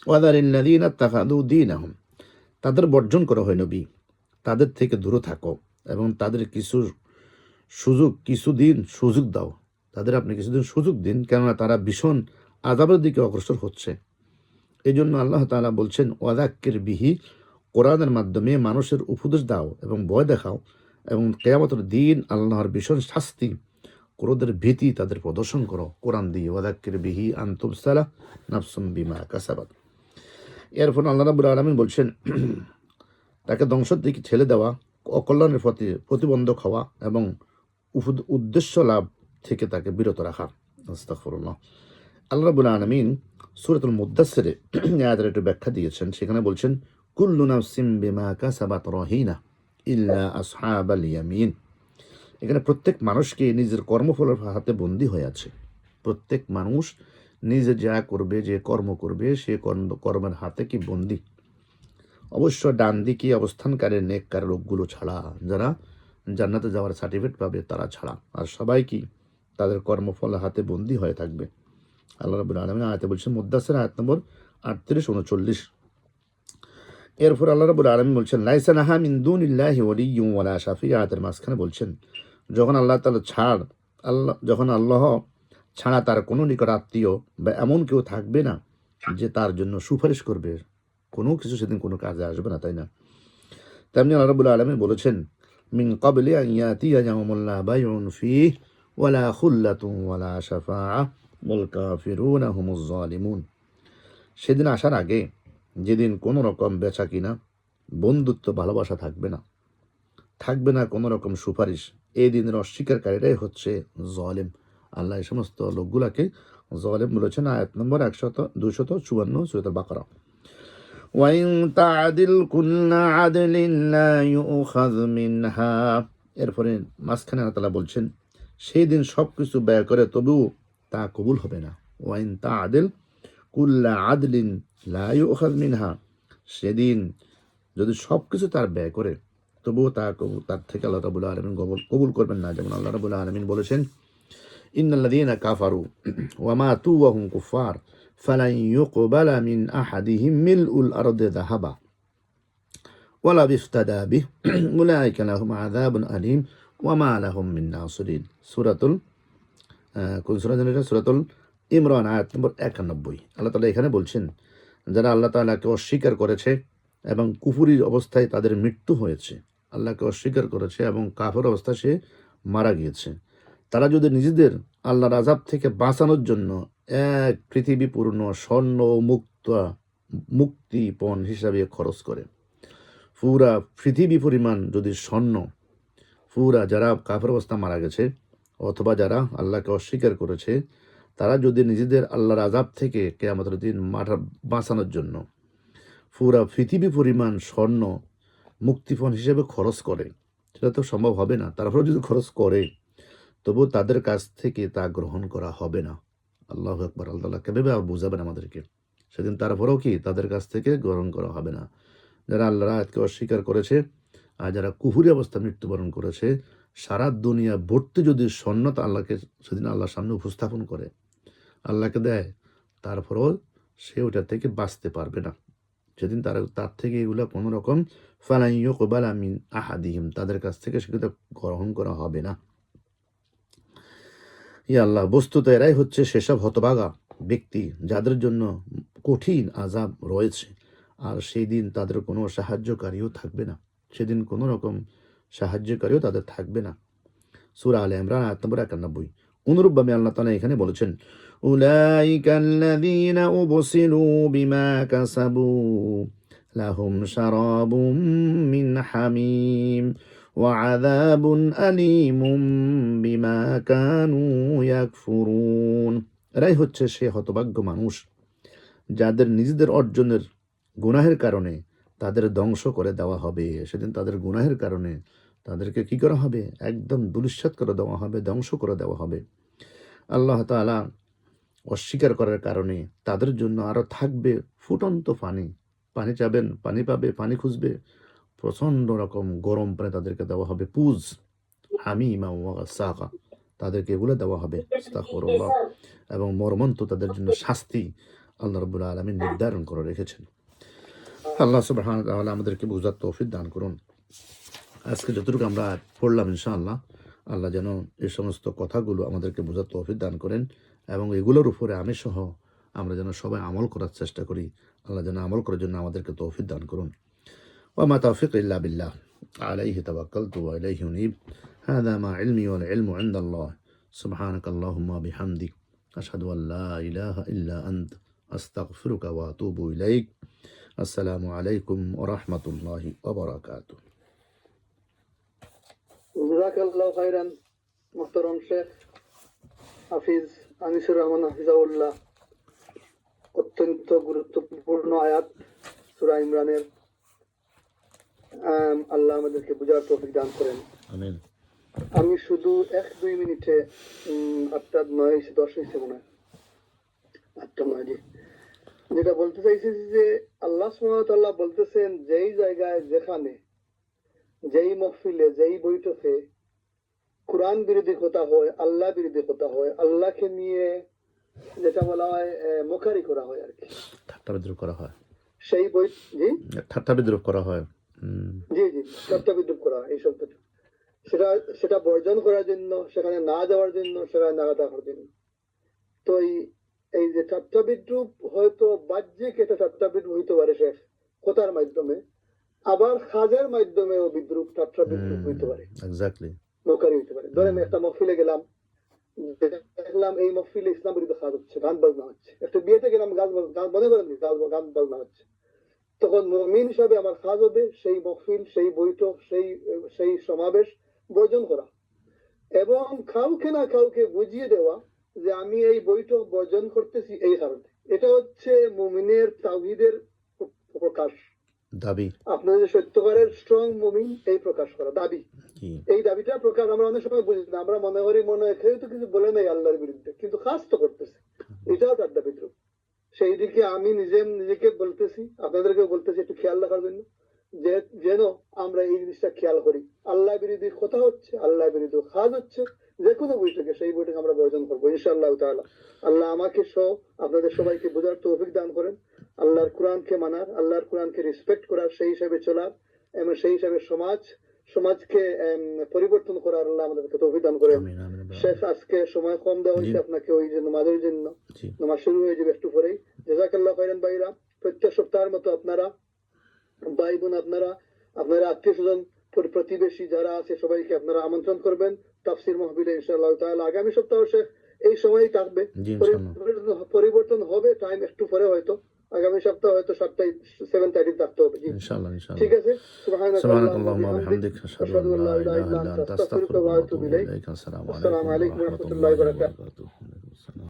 ওয়াদারিল্লাযীনা তাখাযু দীনাহুম, তাদের বর্জন করা হয় নবী, তাদের থেকে দূরে থাকো এবং তাদের কিছুদিন সুযোগ দাও। তাদের আপনি কিছুদিন সুযোগ দিন, কেননা তারা ভীষণ আযাবের দিকে অগ্রসর হচ্ছে। এই জন্য আল্লাহ তাআলা বলছেন, ওয়াযাক্কির বিহি, কোরআনের মাধ্যমে মানুষের উপদেশ দাও এবং ভয় দেখাও, এবং কিয়ামতের দিন আল্লাহর ভীষণ শাস্তি, ক্রোধের ভীতি তাদের প্রদর্শন করো কোরআন দিয়ে। ওয়াযাক্কির বিহি আন তুবসালা নাফসুম বিমা কাসাবাত। এরপর আল্লাহ রাব্বুল আলামিন বলছেন, তাকে ধ্বংসের দিকে ঠেলে দেওয়া, অকল্যাণের প্রতি প্রতিবন্ধক হওয়া এবং উদ্দেশ্য লাভ থেকে তাকে বিরত রাখা। আস্তাগফিরুল্লাহ। আল্লাহ রাব্বুল আলামিন সূরাতুল মুদ্দাসসিরে আয়াতের একটু ব্যাখ্যা দিয়েছেন। সেখানে বলছেন, কুল্লু নাফসিন বিমা কাসাবাত রহিনা ইল্লা আসহাবাল ইয়ামিন। এখানে প্রত্যেক মানুষকে নিজের কর্মফলের হাতে বন্দী হয়ে আছে। প্রত্যেক মানুষ নিজে যা করবে, যে কর্ম করবে, সে কর্মের হাতে কি বন্দী। অবশ্য ডান দিকে অবস্থানকারী নেককার লোকগুলো ছাড়া, যারা জান্নাতে যাওয়ার সার্টিফিকেট পাবে তারা ছাড়া, আর সবাই কি তাদের কর্মফলের হাতে বন্দী হয়ে থাকবে। আল্লাহ রাব্বুল আলামিন আয়াতে বলছেন, মুদ্দাসির আয়াত নম্বর 38-39। এরপর আল্লাহ রাব্বুল আলামিন বলছেন, লাইসা লাহা মিন দুনিল্লাহি ওয়ালিয়্যুন ওয়ালা শাফি। আয়াতের মাঝখানে বলছেন, যখন আল্লাহ ছাড়া তার কোনো নিকট আত্মীয় বা এমন কেউ থাকবে না যে তার জন্য সুপারিশ করবে, কোনো কিছু সেদিন কোনো কাজে আসবে না, তাই না? তেমনি আল্লাহ রাব্বুল আলামিন বলেছেন, মিন ক্বাবলি আন ইয়াতিয়া ইয়াউমুন লা বাইউন ফীহি ওয়ালা খুল্লাতুন ওয়ালা শাফাআহ ওয়াল কাফিরুনা হুমুজ জালিমুন। সেদিন আসার আগে, যেদিন কোনো রকম বেচা কিনা, বন্ধুত্ব, ভালোবাসা থাকবে না কোনো রকম সুপারিশ। এই দিনের অস্বীকারীরাই হচ্ছে জালিম। আল্লাহ এই সমস্ত লোকগুলাকে জালিম বলেছেন। আয়াত নম্বর 254 সূরা বাকারা। ওয়াইন তা'দিল কুল্লা আদলিন লা ইউখায মিনহা। এরপরে মাঝখানে আল্লাহ তাআলা বলছেন, সেই দিন সবকিছু ব্যয় করে তবুও তা কবুল হবে না। ওয়াইন তা'দিল কুল্লা আদলিন লা ইউখায মিনহা, সেদিন যদি সবকিছু তার ব্যয় করে তবুও তার থেকে আল্লাহ রাব্বুল আলামিন কবুল করবেন না। যেমন আল্লাহ রাব্বুল আলামিন বলেছেন, ইন্নাল্লাযীনা কাফারু ওয়া মাতু ওয়া হুম কুফার ফালান ইউকবালা মিন আহাদিহিম মিলউল আরদি যাহাবা ওয়ালা বিফতাদা বিহি উলাইকা লাহুম আযাবুন আলীম ওয়া মা লাহুম মিন নাসিরিন। কোন সূরা জানেন এটা? সূরাতুল ইমরান আয়াত নম্বর 91। আল্লাহ তাআলা এখানে বলছেন, যারা আল্লাহ তাআলাকে অস্বীকার করেছে এবং কুফুরির অবস্থায় তাদের মৃত্যু হয়েছে, আল্লাহকে অস্বীকার করেছে এবং কাফের অবস্থায় সে মারা গিয়েছে, তারা যদি নিজেদের আল্লাহর আযাব থেকে বাঁচানোর জন্য এক পৃথিবী পূর্ণ স্বর্ণ ও মুক্তিপণ হিসাবে খরচ করে, পুরা পৃথিবী পরিমাণ যদি স্বর্ণ, পুরা যারা কাফের অবস্থা মারা গেছে অথবা যারা আল্লাহকে অস্বীকার করেছে, তারা যদি নিজেদের আল্লাহর আযাব থেকে কিয়ামতের দিন বাঁচানোর জন্য পুরা পৃথিবী পরিমাণ স্বর্ণ মুক্তিপণ হিসেবে খরচ করে, সেটা তো সম্ভব হবে না। তারপরে যদি খরচ করে তবু তাদের কাছ থেকে তা গ্রহণ করা হবে না। আল্লাহু আকবার। আল্লাহ কেভাবে বুঝাবেন আমাদেরকে? সেদিন তারপরেও কি তাদের কাছ থেকে গ্রহণ করা হবে না। যারা আল্লাহর আয়াতকে অস্বীকার করেছে আর যারা কুফরি অবস্থা মৃত্যুবরণ করেছে, সারা দুনিয়া ভর্তি যদি স্বর্ণতা আল্লাহকে সেদিন আল্লাহর সামনে উপস্থাপন করে, আল্লাহকে দেয়, তারপরেও সে ওটা থেকে বাঁচতে পারবে না। সেদিন তার থেকে এগুলো কোনো রকম ফালান ইউকবালা মিন আহাদিহিম, তাদের কাছ থেকে সেগুলো গ্রহণ করা হবে না। ইয়া আল্লাহ, বস্তুত এরাই হচ্ছে সেসব হতভাগা ব্যক্তি যাদের জন্য কঠিন আযাব রয়েছে, আর সেই দিন তাদের কোনো সাহায্যকারীও থাকবে না। সেদিন কোনো রকম সাহায্যকারীও তাদের থাকবে না। সূরা আলে ইমরান আয়াত নম্বর 91। অনুরূপভাবে আল্লাহ তাআলা এখানে বলেছেন, উলাইকা আল্লাযীনা উবসিলু বিমা কাসাবু লাহুম শারাবুম মিন হামিম ওয়া আযাবুন আলীমুম বিমা কানু ইয়াকফুরুন। এরাই হচ্ছে সে হতভাগ্য মানুষ যাদের নিজেদের অর্জনের গুনাহের কারণে তাদের ধ্বংস করে দেওয়া হবে। সেদিন তাদের গুনাহের কারণে তাদেরকে কি করা হবে? একদম দুলিশ্বাত করে দেওয়া হবে, ধ্বংস করে দেওয়া হবে। আল্লাহ তাআলা অস্বীকার করার কারণে তাদের জন্য আরো থাকবে ফুটন্ত পানি। পানি চাবেন, পানি পাবে, পানি খুঁজবে, প্রচন্ড রকম গরম পানি তাদেরকে দেওয়া হবে, পুজ, হামিমা ওয়া গাসাকা, তাদেরকে এগুলো দেওয়া হবে, আস্তাগফিরুল্লাহ। এবং মর্মন্ত তাদের জন্য শাস্তি আল্লাহ রাব্বুল আলামিন নির্ধারণ করে রেখেছেন। আল্লাহ সুবহানাহু ওয়া তাআলা আমাদেরকে বুঝার তৌফিক দান করুন। আজকে যতটুকু আমরা পড়লাম ইনশাআল্লাহ, আল্লাহ যেন এই সমস্ত কথাগুলো আমাদেরকে বোঝার তৌফিক দান করেন এবং এগুলোর উপরে আমি সহ আমরা যেন সবাই আমল করার চেষ্টা করি। আল্লাহ যেন আমল করার জন্য আমাদেরকে তৌফিক দান করুন। ওয়া মা তাওফিক ইল্লা বিল্লাহ, আলাইহি তাওয়াক্কালতু ওয়া ইলাইহি উনীব। হাযা মা ইলমি ওয়াল ইলমু ইনদাল্লাহ। সুবহানাকাল্লাহুম্মা বিহামদিক, আশহাদু আল লা ইলাহা ইল্লা আনত, আস্তাগফিরুকা ওয়া আতুবু ইলাইক। আসসালামু আলাইকুম ওয়া রাহমাতুল্লাহি ওয়া বারাকাতুহু। জাযাকাল্লাহু খাইরান মুহতারাম শেখ হাফিজ আনিসুর রহমান হাফিজাউল্লাহ। অত্যন্ত গুরুত্বপূর্ণ আয়াত সূরা ইমরানের। আল্লাহ আমাদেরকে বুঝার তৌফিক দান করেন, আমিন। আমি শুধু 1-2 মিনিটে 8:09-10 হয়েছে মনে হয়, 8:09, জি, যেটা বলতে চাইছি যে আল্লাহ সুবহানাহু ওয়া তাআলা বলতেছেন যেই জায়গায়, যেখানে, যেই মহফিলে, যেই বৈঠকে কোরআন বিরোধী কথা হয়, আল্লাহ বিরোধী কথা হয়, আল্লাহকে নিয়ে যেটা বলা হয় মোকারি করা হয় আর কি, ঠাট্টা বিদ্রুপ করা হয়, সেই বই, জি ঠাট্টা বিদ্রুপ করা হয়, জি জি ঠাট্টা বিদ্রুপ করা হয়, এই শব্দটা, সেটা সেটা বর্জন করার জন্য, সেখানে না যাওয়ার জন্য, সেখানে না থাকার জন্য। তো এই যে ঠাট্টা বিদ্রুপ হয়তো বাহ্যিক এটা ঠাট্টা বিদ্রুপ হইতে পারে শেখ কথার মাধ্যমে, আবার কাজের মাধ্যমেও বিদ্রুপ, ঠাট্টা বিদ্রুপ হইতে পারে, এক্স্যাক্টলি, মোকারি হইতে পারে। ধরেন একটা মহফিলে গেলাম, দেখলাম এই মহফিলে ইসলাম বিরোধী কাজ হচ্ছে, গান বাজনা হচ্ছে। একটা বিয়েতে গেলাম, গান মনে করেন গান বাজনা হচ্ছে, তখন মুমিন হিসাবে আমার কাজ হবে সেই মহফিল, সেই বৈঠক, সেই সমাবেশ বর্জন করা এবং কাউকে না কাউকে বুঝিয়ে দেওয়া যে আমি এই বৈঠক বর্জন করতেছি এই কারণে। এটা হচ্ছে মুমিনের তাওহীদের প্রকাশ, দাবি। আপনার যে সত্যকারের স্ট্রং মুমিন, এই প্রকাশ করা দাবি, এই দাবিটা প্রকাশ আমরা অনেক সময় বুঝি না। আমরা মনে করি মনে হয় কেউ তো কিছু বলে নাই আল্লাহর বিরুদ্ধে, কিন্তু কাজ তো করতেছে, এটাও তার দাবি। সেই দিকে আমি নিজেকে বলতেছি, আপনাদেরকে বলতেছি একটু খেয়াল রাখার জন্য, যে যেন আমরা এই জিনিসটা খেয়াল করি। আল্লাহ বিরোধী কথা হচ্ছে, আল্লাহ বিরোধী কাজ হচ্ছে, যে কোনো বৈঠকে, সেই বৈঠকে আমরা বর্জন করবো ইনশাআল্লাহ তাআলা। আল্লাহ আমাকে সহ আপনাদের সবাইকে বোঝার তৌফিক দান করেন, আল্লাহর কোরআনকে মানার, আল্লাহর কোরআনকে রেসপেক্ট করার, সেই হিসাবে চলার এবং সেই হিসাবে সমাজকে পরিবর্তন করার আল্লাহ আমাদেরকে তৌফিক দান করেন। শেখ আজকে সময় কম দেওয়া হয়েছে আপনাকে, ওই যে নামাজের জন্য, নামাজ শুরু হয়ে যাবে একটু পরেই। জাযাকাল্লাহু খাইরান ভাইরা। প্রত্যেক সপ্তাহের মতো আপনারা ভাই বোন, আপনারা আত্মীয় স্বজন, প্রতিবেশী যারা আছে সবাইকে আপনারা আমন্ত্রণ করবেন তাফসীর মাহফিলে ইনশাআল্লাহ তাআলা। আগামী সপ্তাহ শেখ এই সময়ই থাকবে, পরিবর্তন হবে, টাইম একটু পরে হয়তো, আগামী সপ্তাহ হয়তো 7:30 থাকতে হবে। ইনশাআল্লাহ, ঠিক আছে। সুবহানাকাল্লাহুম্মা ওয়া বিহামদিকা, আশহাদু আল্লা ইলাহা ইল্লা আনতা, আস্তাগফিরুকা ওয়া আতুবু ইলাইক। আসসালামু আলাইকুম ওয়া রাহমাতুল্লাহি ওয়া বারাকাতুহু।